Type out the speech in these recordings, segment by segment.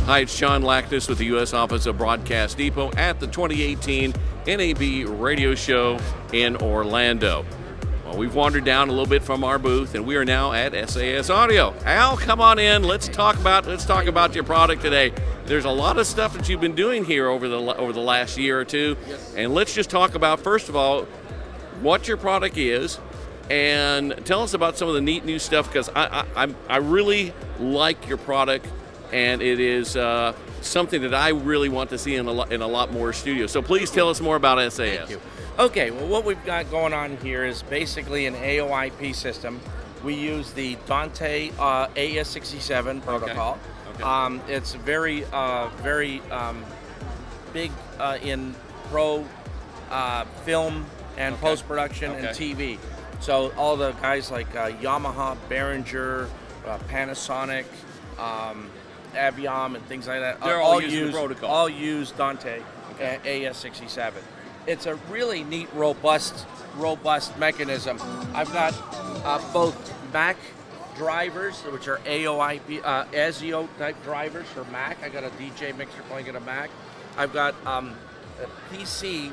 Hi, it's John Lackness with the U.S. Office of Broadcast Depot at the 2018 NAB Radio Show in Orlando. Well, we've wandered down a little bit from our booth, and we are now at SAS Audio. Al, come on in. Let's talk about your product today. There's a lot of stuff that you've been doing here over the last year or two, and let's just talk about, first of all, what your product is, and tell us about some of the neat new stuff, because I really like your product, and it is something that I really want to see in a lot more studios. So please tell us more about SAS. Thank you. Okay, well, what we've got going on here is basically an AOIP system. We use the Dante AS67 protocol. Okay. It's very big in pro film and post-production and TV. So all the guys like Yamaha, Behringer, Panasonic, Aviom, and things like that. They're all using the protocol. All use Dante AS67. It's a really neat, robust mechanism. I've got both Mac drivers, which are AOIP, ASIO type drivers for Mac. I got a DJ mixer playing at a Mac. I've got a PC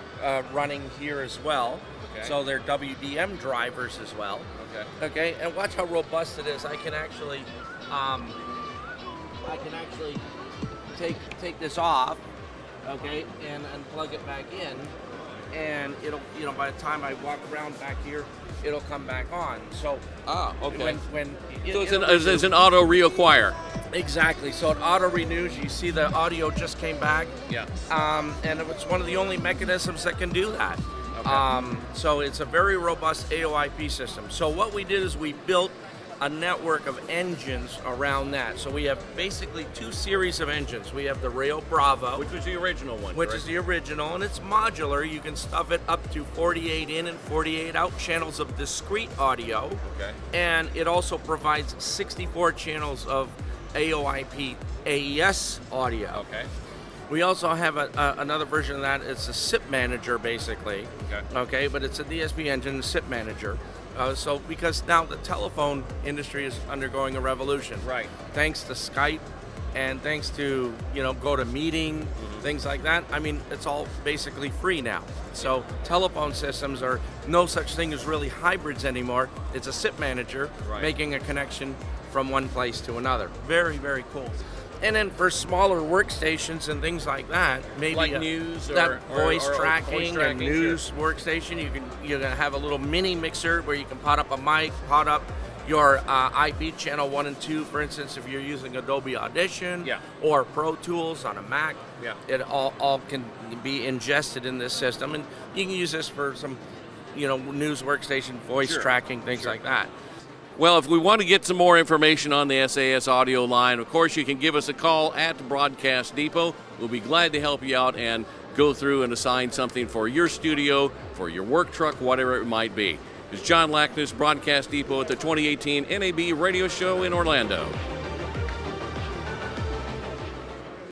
running here as well. Okay. So they're WDM drivers as well. Okay. And watch how robust it is. I can actually take this off, okay, and plug it back in, and it'll, by the time I walk around back here, it'll come back on. So okay. So it's an auto reacquire. Exactly. So it auto renews. You see the audio just came back. Yeah. And it's one of the only mechanisms that can do that. Okay. So it's a very robust AOIP system. So what we did is we built a network of engines around that. So we have basically two series of engines. We have the Rail Bravo, which was the original one. Which is the original, and it's modular. You can stuff it up to 48 in and 48 out channels of discrete audio. Okay. And it also provides 64 channels of AOIP AES audio. Okay. We also have another version of that. It's a SIP manager, basically. Okay, but it's a DSP engine, a SIP manager. So because now the telephone industry is undergoing a revolution. Right. Thanks to Skype and thanks to, GoToMeeting, things like that. I mean, it's all basically free now. So telephone systems are no such thing as really hybrids anymore. It's a SIP manager making a connection from one place to another. Very, very cool. And then for smaller workstations and things like that, maybe like news or voice tracking and news workstation, you're gonna have a little mini mixer where you can pot up a mic, pot up your IP channel 1 and 2, for instance, if you're using Adobe Audition or Pro Tools on a Mac. It all can be ingested in this system, and you can use this for some, news workstation, voice tracking, things like that. Well, if we want to get some more information on the SAS audio line, of course, you can give us a call at Broadcast Depot. We'll be glad to help you out and go through and assign something for your studio, for your work truck, whatever it might be. It's John Lackness, Broadcast Depot at the 2018 NAB Radio Show in Orlando.